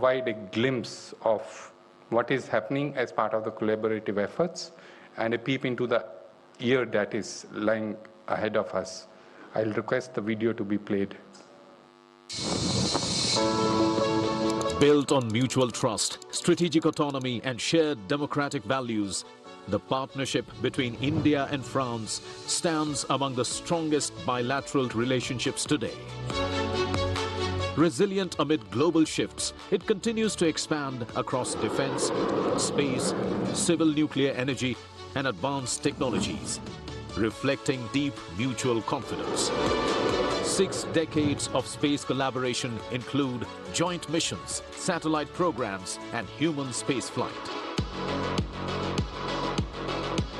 provide a glimpse of what is happening as part of the collaborative efforts and a peep into the year that is lying ahead of us. I'll request the video to be played. Built on mutual trust, strategic autonomy and shared democratic values, the partnership between India and France stands among the strongest bilateral relationships today. Resilient amid global shifts, it continues to expand across defense, space, civil nuclear energy and advanced technologies, reflecting deep mutual confidence. 6 decades of space collaboration include joint missions, satellite programs, and human spaceflight.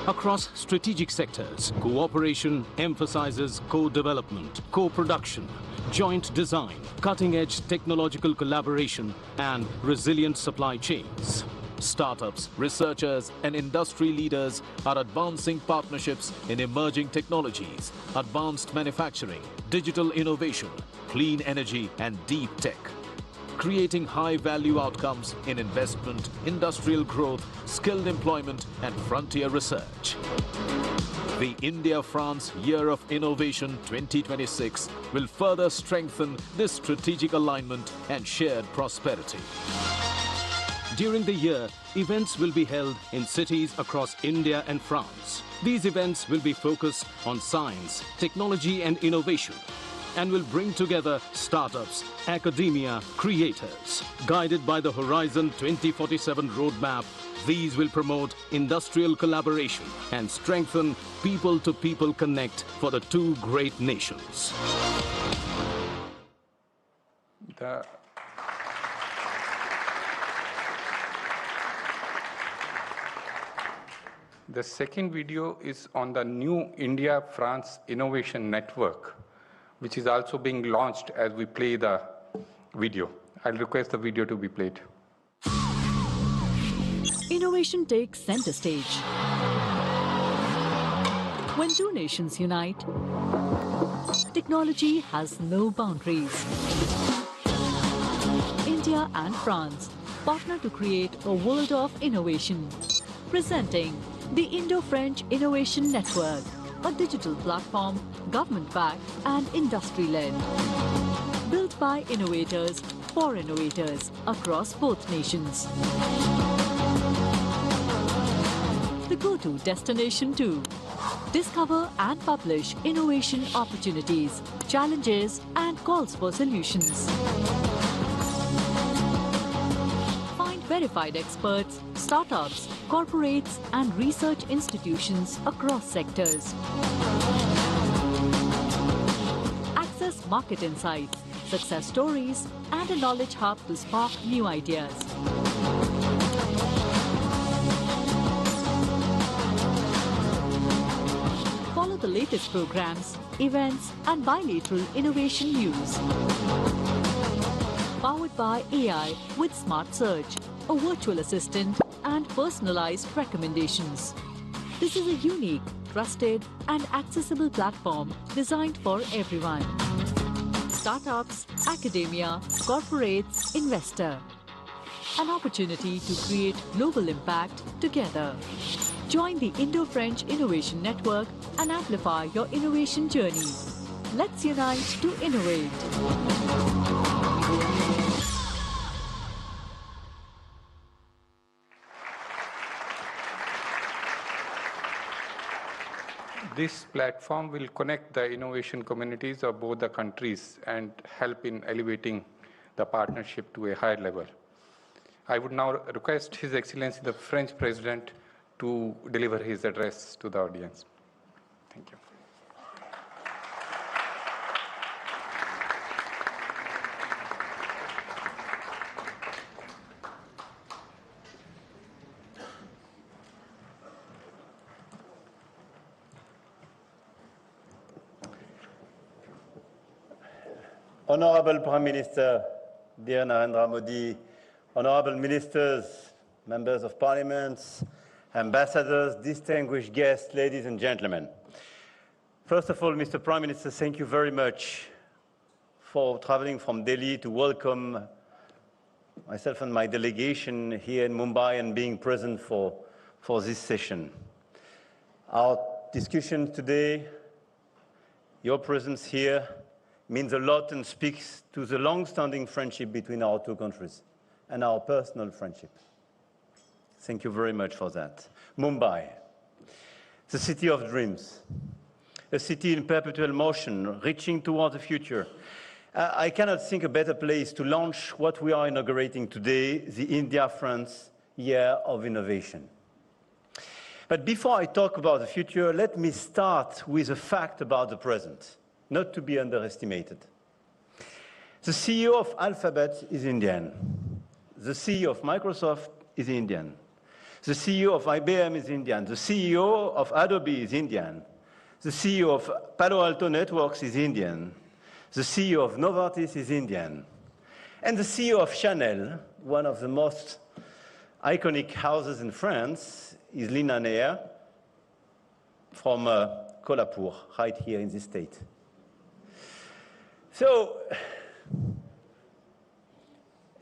Across strategic sectors, cooperation emphasizes co-development, co-production, joint design, cutting-edge technological collaboration, and resilient supply chains. Startups, researchers, and industry leaders are advancing partnerships in emerging technologies, advanced manufacturing, digital innovation, clean energy, and deep tech, creating high-value outcomes in investment, industrial growth, skilled employment, and frontier research. The India-France Year of Innovation 2026 will further strengthen this strategic alignment and shared prosperity. During the year, events will be held in cities across India and France. These events will be focused on science, technology and innovation, and will bring together startups, academia, creators. Guided by the Horizon 2047 roadmap, these will promote industrial collaboration and strengthen people-to-people connect for the two great nations. The second video is on the new India-France Innovation Network, which is also being launched as we play the video. I'll request the video to be played. Innovation takes center stage. When two nations unite, technology has no boundaries. India and France partner to create a world of innovation. Presenting the Indo-French Innovation Network, a digital platform, government-backed and industry-led. Built by innovators for innovators across both nations. The go-to destination to discover and publish innovation opportunities, challenges and calls for solutions. Find verified experts, startups, corporates and research institutions across sectors. Access market insights, success stories and a knowledge hub to spark new ideas. Follow the latest programs, events and bilateral innovation news. Powered by AI with Smart Search, a virtual assistant and personalized recommendations. This is a unique, trusted and accessible platform designed for everyone. Startups, academia, corporates, investor. An opportunity to create global impact together. Join the Indo-French Innovation Network and amplify your innovation journey. Let's unite to innovate. This platform will connect the innovation communities of both the countries and help in elevating the partnership to a higher level. I would now request His Excellency the French President to deliver his address to the audience. Thank you. Honorable Prime Minister, dear Narendra Modi, honorable ministers, members of parliaments, ambassadors, distinguished guests, ladies and gentlemen. First of all, Mr. Prime Minister, thank you very much for traveling from Delhi to welcome myself and my delegation here in Mumbai and being present for this session. Our discussion today, your presence here, means a lot and speaks to the long-standing friendship between our two countries and our personal friendship. Thank you very much for that. Mumbai, the city of dreams, a city in perpetual motion, reaching toward the future. I cannot think of a better place to launch what we are inaugurating today, the India-France Year of Innovation. But before I talk about the future, let me start with a fact about the present, not to be underestimated. The CEO of Alphabet is Indian. The CEO of Microsoft is Indian. The CEO of IBM is Indian. The CEO of Adobe is Indian. The CEO of Palo Alto Networks is Indian. The CEO of Novartis is Indian. And the CEO of Chanel, one of the most iconic houses in France, is Lina Neher from Kolhapur, right here in this state. So,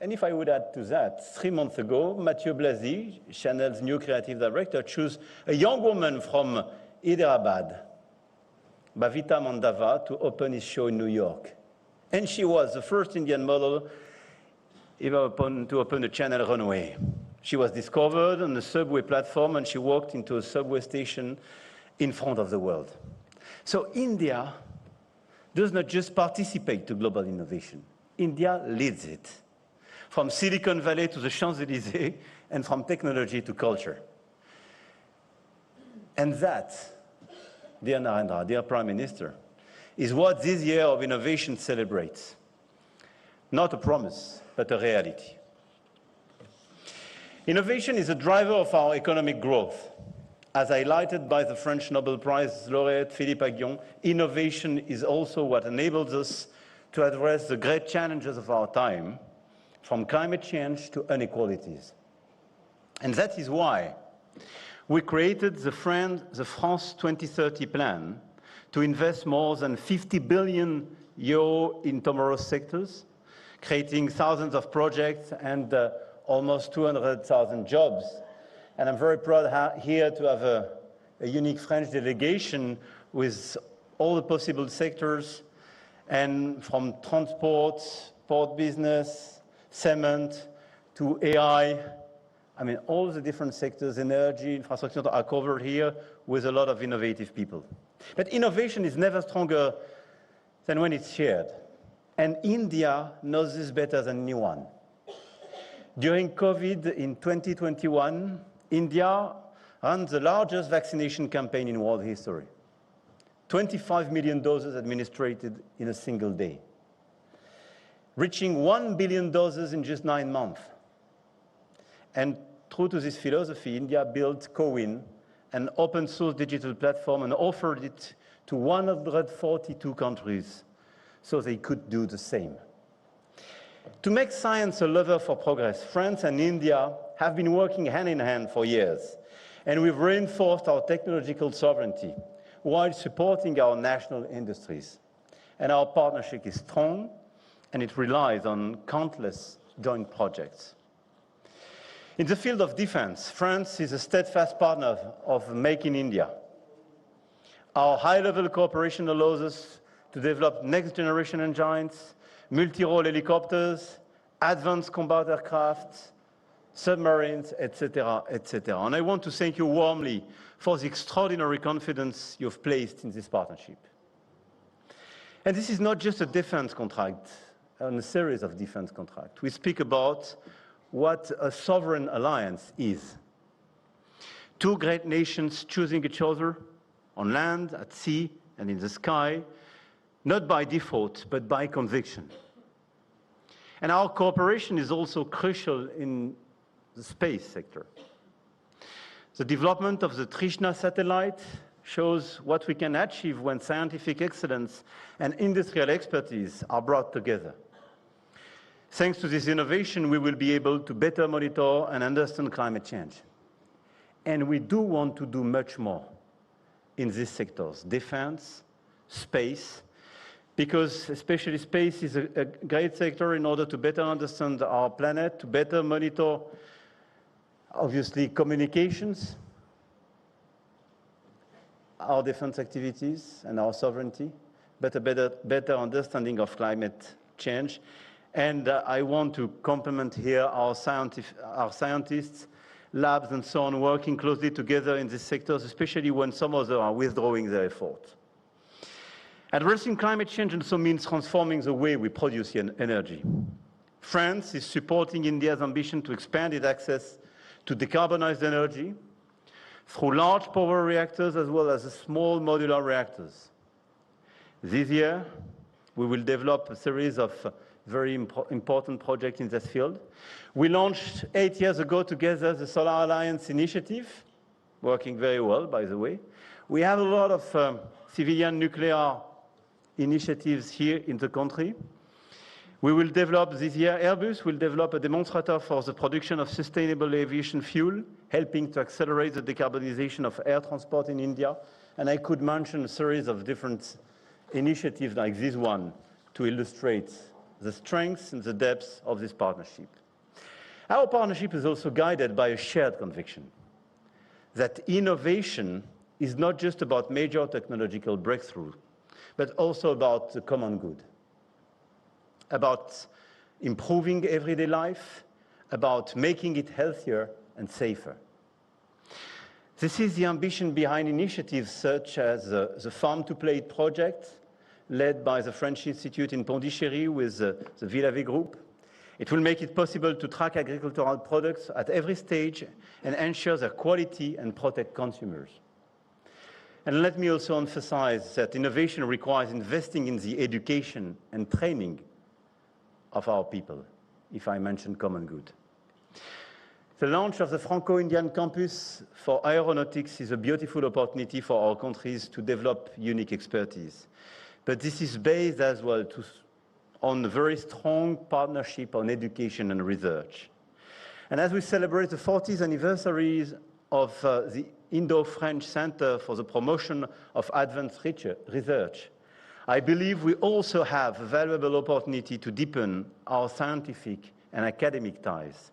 and if I would add to that, 3 months ago, Mathieu Blasi, Chanel's new creative director, chose a young woman from Hyderabad, Bhavita Mandava, to open his show in New York. And she was the first Indian model ever to open a Chanel runway. She was discovered on the subway platform, and she walked into a subway station in front of the world. So India does not just participate to global innovation. India leads it, from Silicon Valley to the Champs-Élysées, and from technology to culture. And that, dear Narendra, dear Prime Minister, is what this year of innovation celebrates. Not a promise, but a reality. Innovation is a driver of our economic growth. As highlighted by the French Nobel Prize laureate Philippe Aghion, innovation is also what enables us to address the great challenges of our time, from climate change to inequalities. And that is why we created the France 2030 plan to invest more than 50 billion euro in tomorrow's sectors, creating thousands of projects and almost 200,000 jobs. And I'm very proud here to have a unique French delegation with all the possible sectors, and from transport, port business, cement, to AI. I mean, all the different sectors, energy, infrastructure, are covered here with a lot of innovative people. But innovation is never stronger than when it's shared. And India knows this better than anyone. During COVID in 2021, India ran the largest vaccination campaign in world history. 25 million doses administered in a single day, reaching 1 billion doses in just 9 months. And true to this philosophy, India built CoWIN, an open source digital platform, and offered it to 142 countries so they could do the same. To make science a lever for progress, France and India have been working hand in hand for years, and we've reinforced our technological sovereignty while supporting our national industries. And our partnership is strong, and it relies on countless joint projects. In the field of defense, France is a steadfast partner of Make in India. Our high-level cooperation allows us to develop next-generation engines, multi-role helicopters, advanced combat aircraft, submarines, etc., etc. And I want to thank you warmly for the extraordinary confidence you've placed in this partnership. And this is not just a defense contract, and a series of defense contracts. We speak about what a sovereign alliance is. Two great nations choosing each other on land, at sea, and in the sky, not by default, but by conviction. And our cooperation is also crucial in the space sector. The development of the Trishna satellite shows what we can achieve when scientific excellence and industrial expertise are brought together. Thanks to this innovation, we will be able to better monitor and understand climate change. And we do want to do much more in these sectors: defense, space, because especially space is a great sector in order to better understand our planet, to better monitor, obviously, communications, our defense activities and our sovereignty, but a better understanding of climate change. And I want to compliment here our scientists, labs and so on, working closely together in these sectors, especially when some others are withdrawing their effort. Addressing climate change also means transforming the way we produce energy. France is supporting India's ambition to expand its access to decarbonized energy through large power reactors as well as small modular reactors. This year, we will develop a series of very important projects in this field. We launched 8 years ago together the Solar Alliance initiative, working very well, by the way. We have a lot of civilian nuclear initiatives here in the country. We will develop this year, Airbus will develop a demonstrator for the production of sustainable aviation fuel, helping to accelerate the decarbonization of air transport in India. And I could mention a series of different initiatives like this one to illustrate the strengths and the depths of this partnership. Our partnership is also guided by a shared conviction that innovation is not just about major technological breakthrough, but also about the common good, about improving everyday life, about making it healthier and safer. This is the ambition behind initiatives such as the Farm to Plate project, led by the French Institute in Pondichéry with the Villavet Group. It will make it possible to track agricultural products at every stage and ensure their quality and protect consumers. And let me also emphasize that innovation requires investing in the education and training of our people, if I mention common good. The launch of the Franco-Indian campus for aeronautics is a beautiful opportunity for our countries to develop unique expertise. But this is based as well on a very strong partnership on education and research. And as we celebrate the 40th anniversary of the Indo-French Center for the Promotion of Advanced Research, I believe we also have a valuable opportunity to deepen our scientific and academic ties,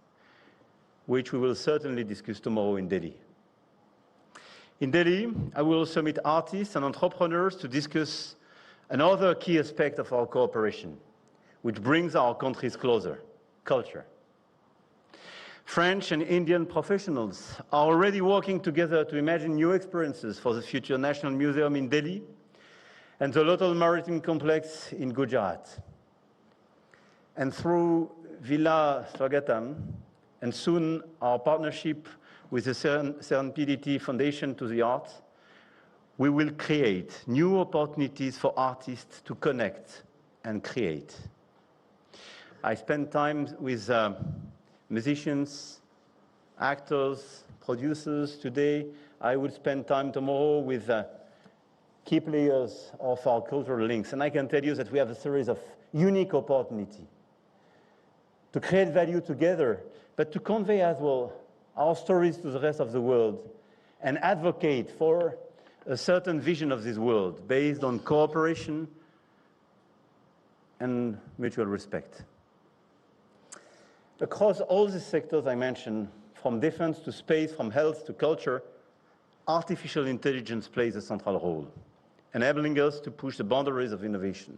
which we will certainly discuss tomorrow in Delhi. In Delhi, I will also meet artists and entrepreneurs to discuss another key aspect of our cooperation, which brings our countries closer: culture. French and Indian professionals are already working together to imagine new experiences for the future National Museum in Delhi and the Lothal Maritime Complex in Gujarat. And through Villa Swagatam, and soon our partnership with the Serendipity Foundation to the Arts, we will create new opportunities for artists to connect and create. I spend time with musicians, actors, producers today. I will spend time tomorrow with key players of our cultural links. And I can tell you that we have a series of unique opportunities to create value together, but to convey as well our stories to the rest of the world and advocate for a certain vision of this world based on cooperation and mutual respect. Across all the sectors I mentioned, from defense to space, from health to culture, artificial intelligence plays a central role, enabling us to push the boundaries of innovation.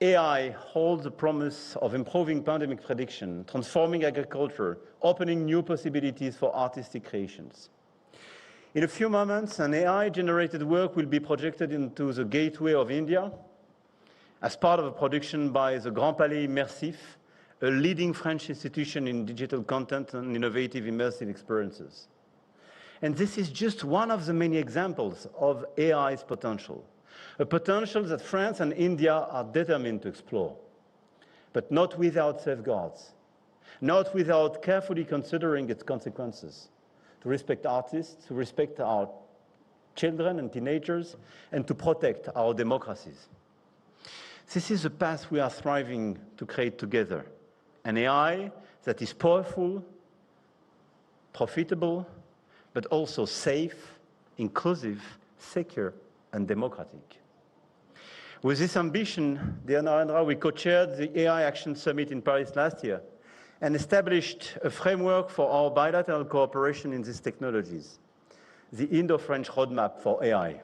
AI holds the promise of improving pandemic prediction, transforming agriculture, opening new possibilities for artistic creations. In a few moments, an AI-generated work will be projected into the gateway of India as part of a production by the Grand Palais Immersif, a leading French institution in digital content and innovative immersive experiences. And this is just one of the many examples of AI's potential, a potential that France and India are determined to explore, but not without safeguards, not without carefully considering its consequences, to respect artists, to respect our children and teenagers, and to protect our democracies. This is a path we are striving to create together, an AI that is powerful, profitable, but also safe, inclusive, secure, and democratic. With this ambition, dear Narendra, we co-chaired the AI Action Summit in Paris last year and established a framework for our bilateral cooperation in these technologies, the Indo-French roadmap for AI.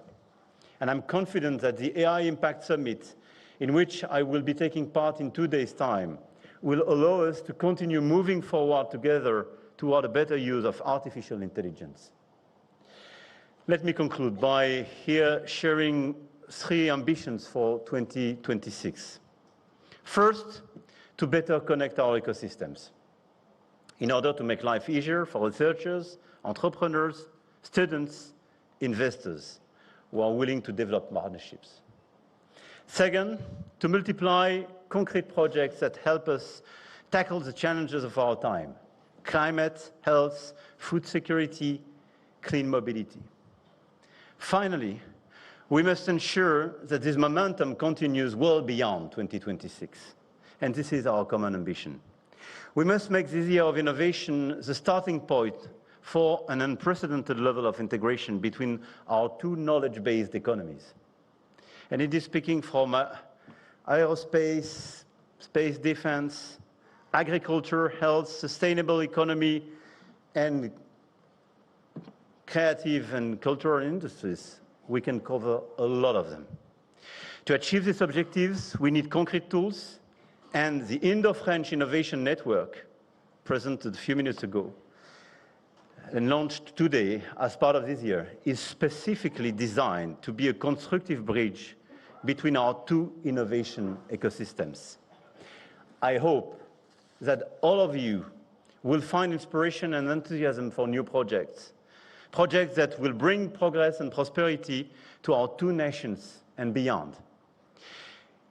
And I'm confident that the AI Impact Summit, in which I will be taking part in 2 days' time, will allow us to continue moving forward together toward a better use of artificial intelligence. Let me conclude by here sharing 3 ambitions for 2026. First, to better connect our ecosystems in order to make life easier for researchers, entrepreneurs, students, investors who are willing to develop partnerships. Second, to multiply concrete projects that help us tackle the challenges of our time: climate, health, food security, clean mobility. Finally, we must ensure that this momentum continues well beyond 2026. And this is our common ambition. We must make this year of innovation the starting point for an unprecedented level of integration between our 2 knowledge-based economies. And it is speaking from aerospace, space defense, agriculture, health, sustainable economy, and creative and cultural industries. We can cover a lot of them. To achieve these objectives, we need concrete tools, and the Indo-French Innovation Network, presented a few minutes ago and launched today as part of this year, is specifically designed to be a constructive bridge between our 2 innovation ecosystems. I hope that all of you will find inspiration and enthusiasm for new projects that will bring progress and prosperity to our 2 nations and beyond.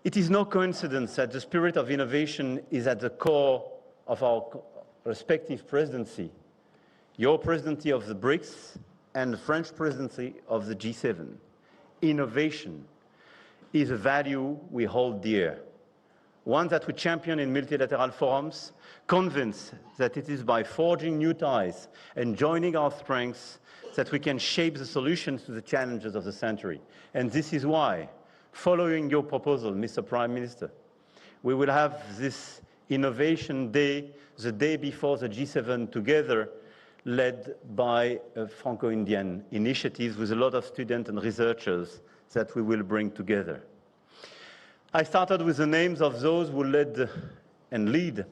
It is no coincidence that the spirit of innovation is at the core of our respective presidency, your presidency of the BRICS and the French presidency of the G7. Innovation is a value we hold dear, one that we champion in multilateral forums, convinced that it is by forging new ties and joining our strengths that we can shape the solutions to the challenges of the century. And this is why, following your proposal, Mr. Prime Minister, we will have this Innovation Day the day before the G7 together, led by a Franco-Indian initiative with a lot of students and researchers that we will bring together. I started with the names of those who led and lead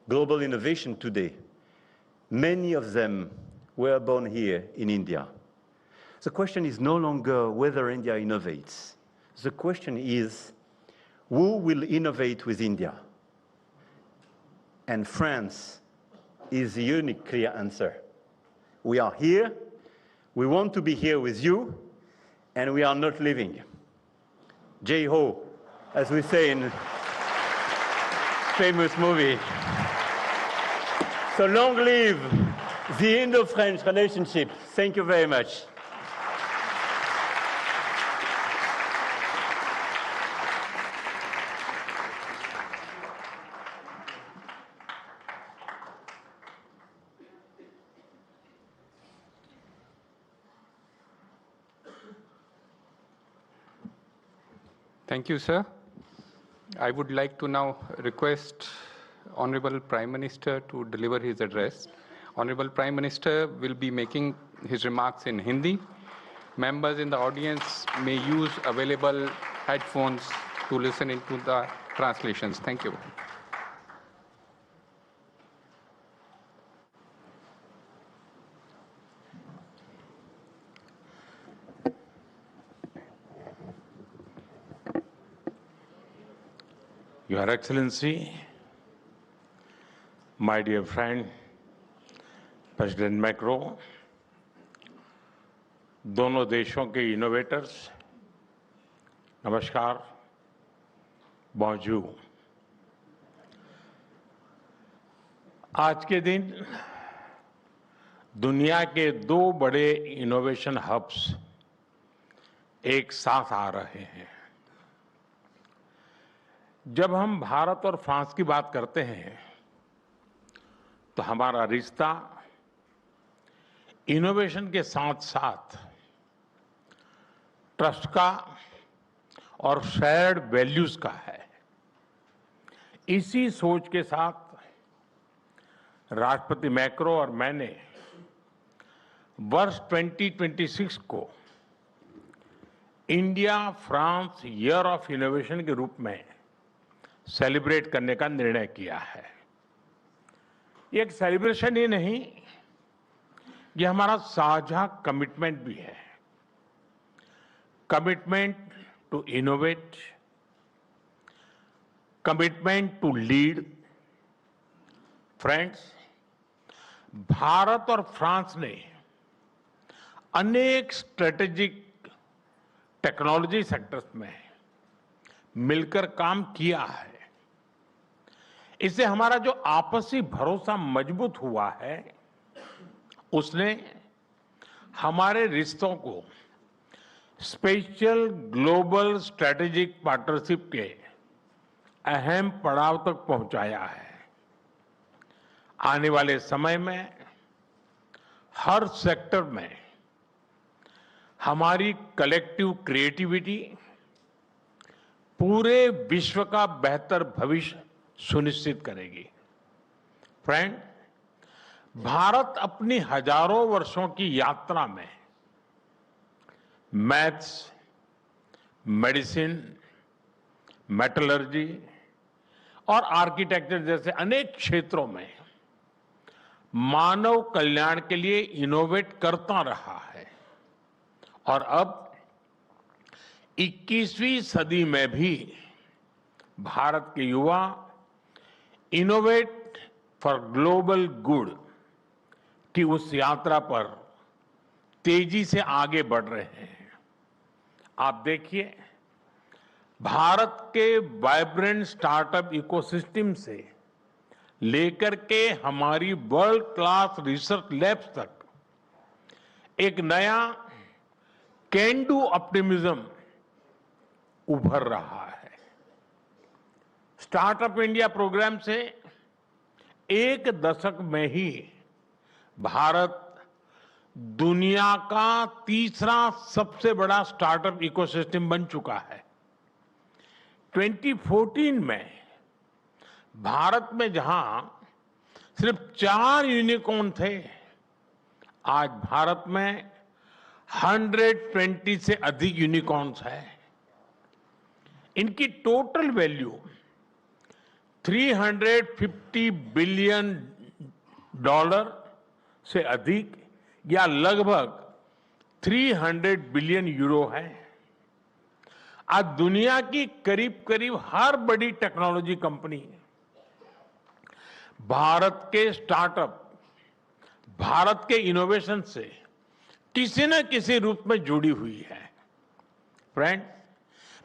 global innovation today. Many of them were born here in India. The question is no longer whether India innovates. The question is, who will innovate with India? And France is the unique clear answer. We are here, we want to be here with you, and we are not leaving. Jai-ho, as we say in a famous movie. So long live the Indo-French relationship. Thank you very much. Thank you, sir. I would like to now request Honorable Prime Minister to deliver his address. Honorable Prime Minister will be making his remarks in Hindi. Members in the audience may use available headphones to listen into the translations. Thank you. Your Excellency, my dear friend, President Macron, दोनों देशों के innovators, नमस्कार, bonjour। आज के दिन दुनिया के 2 बड़े इनोवेशन हब्स एक साथ आ रहे हैं। जब हम भारत और फ्रांस की बात करते हैं तो हमारा रिश्ता इनोवेशन के साथ साथ ट्रस्ट का और शेयर्ड वैल्यूज का है। इसी सोच के साथ राष्ट्रपति मैक्रो और मैंने वर्ष 2026 को India France year of innovation के रूप में सेलिब्रेट करने का निर्णय किया है। ये एक सेलिब्रेशन ही नहीं, ये हमारा साझा कमिटमेंट भी है। Commitment to innovate, commitment to lead. Friends, Bharat और फ्रांस ने अनेक स्ट्रेटेजिक टेक्नोलॉजी सेक्टर्स में मिलकर काम किया है। इससे हमारा जो आपसी भरोसा मजबूत हुआ है, उसने हमारे रिश्तों को स्पेशल ग्लोबल स्ट्रेटेजिक पार्टनरशिप के अहम पड़ाव तक पहुंचाया है। आने वाले समय में हर सेक्टर में हमारी कलेक्टिव क्रिएटिविटी पूरे विश्व का बेहतर भविष्य सुनिश्चित करेगी। फ्रेंड, भारत अपनी हजारों वर्षों की यात्रा में मैथ्स, मेडिसिन, मेटलर्जी और आर्किटेक्चर जैसे अनेक क्षेत्रों में मानव कल्याण के लिए इनोवेट करता रहा है। और अब 21वीं सदी में भी भारत के युवा इनोवेट फॉर ग्लोबल गुड की उस यात्रा पर तेजी से आगे बढ़ रहे हैं। आप देखिए, भारत के वाइब्रेंट स्टार्टअप इकोसिस्टम से लेकर के हमारी वर्ल्ड क्लास रिसर्च लैब्स तक एक नया कैन डू ऑप्टिमिज्म उभर रहा है। स्टार्टअप इंडिया प्रोग्राम से एक दशक में ही भारत दुनिया का तीसरा सबसे बड़ा स्टार्टअप इकोसिस्टम बन चुका है। 2014 में भारत में जहां सिर्फ 4 यूनिकॉर्न थे, आज भारत में 120 से अधिक यूनिकॉर्न्स हैं। इनकी टोटल वैल्यू $350 बिलियन से अधिक या लगभग 300 बिलियन यूरो है। आज दुनिया की करीब करीब हर बड़ी टेक्नोलॉजी कंपनी भारत के स्टार्टअप, भारत के इनोवेशन से किसी न किसी रूप में जुड़ी हुई है। फ्रेंड,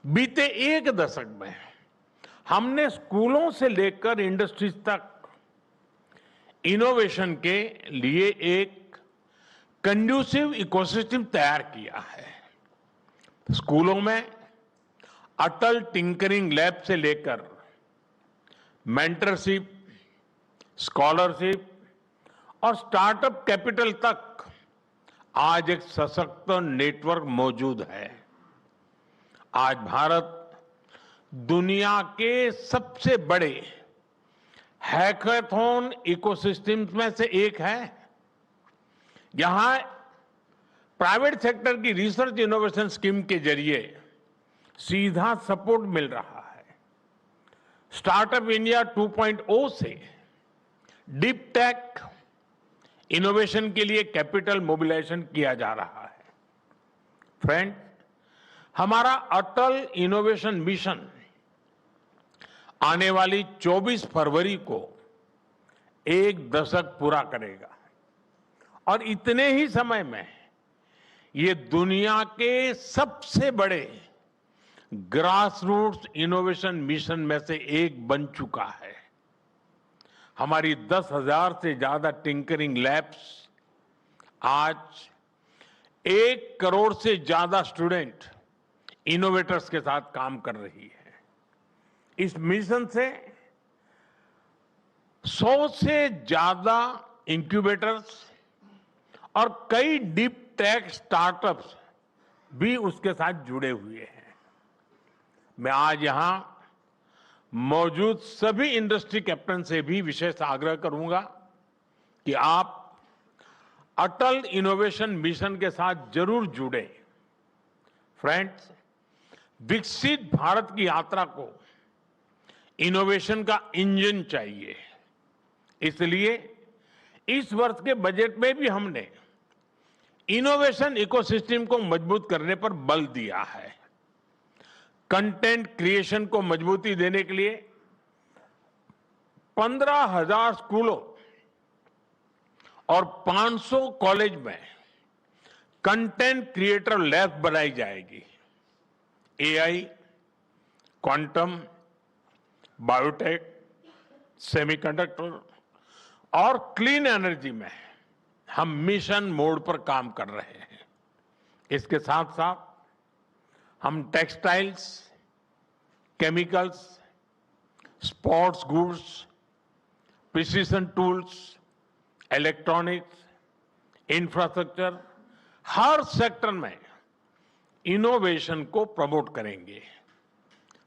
बीते एक दशक में हमने स्कूलों से लेकर इंडस्ट्रीज तक इनोवेशन के लिए एक कंड्यूसिव इकोसिस्टम तैयार किया है। स्कूलों में अटल टिंकरिंग लैब से लेकर मेंटरशिप, स्कॉलरशिप और स्टार्टअप कैपिटल तक आज एक सशक्त नेटवर्क मौजूद है। आज भारत दुनिया के सबसे बड़े हैकाथॉन इकोसिस्टम्स में से एक है। यहां प्राइवेट सेक्टर की रिसर्च इनोवेशन स्कीम के जरिए सीधा सपोर्ट मिल रहा है। स्टार्टअप इंडिया 2.0 से डीप टेक इनोवेशन के लिए कैपिटल मोबिलाइजेशन किया जा रहा है। फ्रेंड, हमारा अटल इनोवेशन मिशन आने वाली 24 फरवरी को एक दशक पूरा करेगा और इतने ही समय में ये दुनिया के सबसे बड़े ग्रासरूट्स इनोवेशन मिशन में से एक बन चुका है। हमारी 10,000 से ज्यादा टिंकरिंग लैब्स आज 1 करोड़ से ज्यादा स्टूडेंट इनोवेटर्स के साथ काम कर रही है। इस मिशन से 100 से ज्यादा इंक्यूबेटर्स और कई डीप टेक स्टार्टअप्स भी उसके साथ जुड़े हुए हैं। मैं आज यहां मौजूद सभी इंडस्ट्री कैप्टन से भी विशेष आग्रह करूंगा कि आप अटल इनोवेशन मिशन के साथ जरूर जुड़े। फ्रेंड्स, विकसित भारत की यात्रा को इनोवेशन का इंजन चाहिए। इसलिए इस वर्ष के बजट में भी हमने इनोवेशन इकोसिस्टम को मजबूत करने पर बल दिया है। कंटेंट क्रिएशन को मजबूती देने के लिए 15,000 स्कूलों और 500 कॉलेज में कंटेंट क्रिएटर लैब बनाई जाएगी। एआई, क्वांटम, बायोटेक, सेमीकंडक्टर और क्लीन एनर्जी में हम मिशन मोड पर काम कर रहे हैं। इसके साथ साथ हम textiles, chemicals, sports goods, precision tools, electronics, infrastructure, हर सेक्टर में इनोवेशन को प्रमोट करेंगे।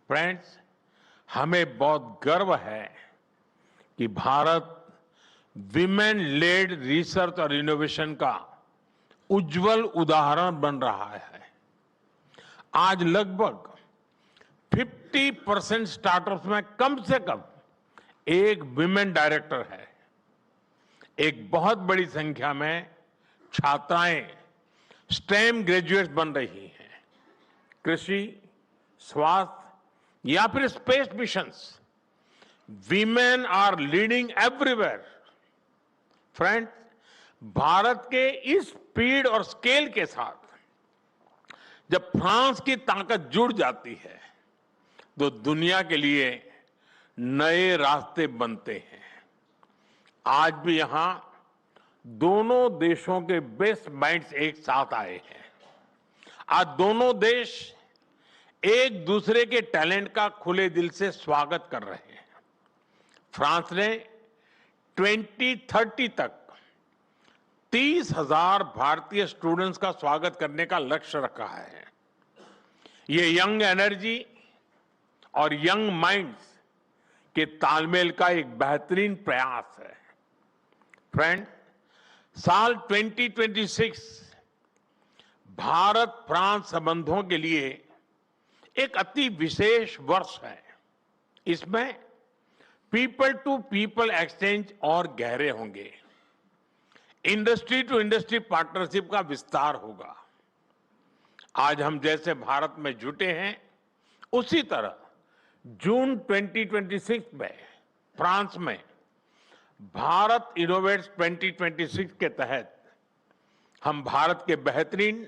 फ्रेंड्स, हमें बहुत गर्व है कि भारत विमेन लेड रिसर्च और इनोवेशन का उज्जवल उदाहरण बन रहा है। आज लगभग 50% स्टार्टअप्स में कम से कम एक विमेन डायरेक्टर है। एक बहुत बड़ी संख्या में छात्राएं स्टेम ग्रेजुएट्स बन रही हैं। कृषि, स्वास्थ्य या फिर space missions, women are leading everywhere. Friends, Bharat के इस स्पीड और स्केल के साथ जब फ्रांस की ताकत जुड़ जाती है तो दुनिया के लिए नए रास्ते बनते हैं। आज भी यहां दोनों देशों के बेस्ट माइंड्स एक साथ आए हैं। आज दोनों देश एक दूसरे के टैलेंट का खुले दिल से स्वागत कर रहे हैं। फ्रांस ने 2030 तक 30,000 भारतीय स्टूडेंट्स का स्वागत करने का लक्ष्य रखा है। ये यंग एनर्जी और यंग माइंड्स के तालमेल का एक बेहतरीन प्रयास है। फ्रेंड, साल 2026 भारत फ्रांस संबंधों के लिए एक अति विशेष वर्ष है। इसमें पीपल टू पीपल एक्सचेंज और गहरे होंगे। इंडस्ट्री टू इंडस्ट्री पार्टनरशिप का विस्तार होगा। आज हम जैसे भारत में जुटे हैं, उसी तरह जून 2026 में फ्रांस में भारत इनोवेट्स 2026 के तहत हम भारत के बेहतरीन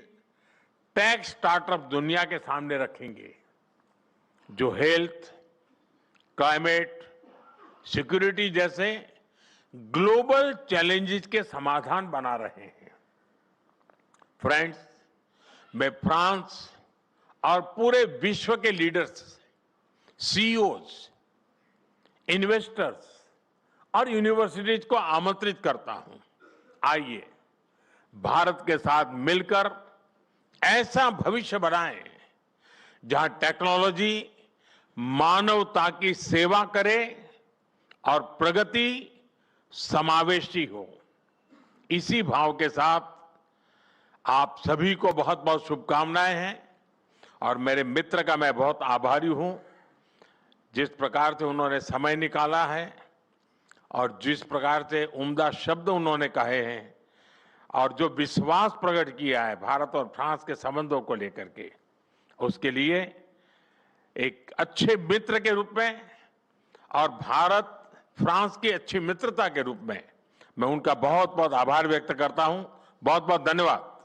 टेक स्टार्टअप दुनिया के सामने रखेंगे, जो हेल्थ, क्लाइमेट, सिक्योरिटी जैसे ग्लोबल चैलेंजेस के समाधान बना रहे हैं। फ्रेंड्स, मैं फ्रांस और पूरे विश्व के लीडर्स, सीईओज, इन्वेस्टर्स और यूनिवर्सिटीज को आमंत्रित करता हूं। आइए भारत के साथ मिलकर ऐसा भविष्य बनाएं जहां टेक्नोलॉजी मानवता की सेवा करे और प्रगति समावेशी हो। इसी भाव के साथ आप सभी को बहुत बहुत शुभकामनाएं हैं और मेरे मित्र का मैं बहुत आभारी हूं, जिस प्रकार से उन्होंने समय निकाला है और जिस प्रकार से उम्दा शब्द उन्होंने कहे हैं और जो विश्वास प्रकट किया है भारत और फ्रांस के संबंधों को लेकर के, उसके लिए एक अच्छे मित्र के रूप में और भारत फ्रांस की अच्छी मित्रता के रूप में मैं उनका बहुत बहुत आभार व्यक्त करता हूं। बहुत बहुत धन्यवाद।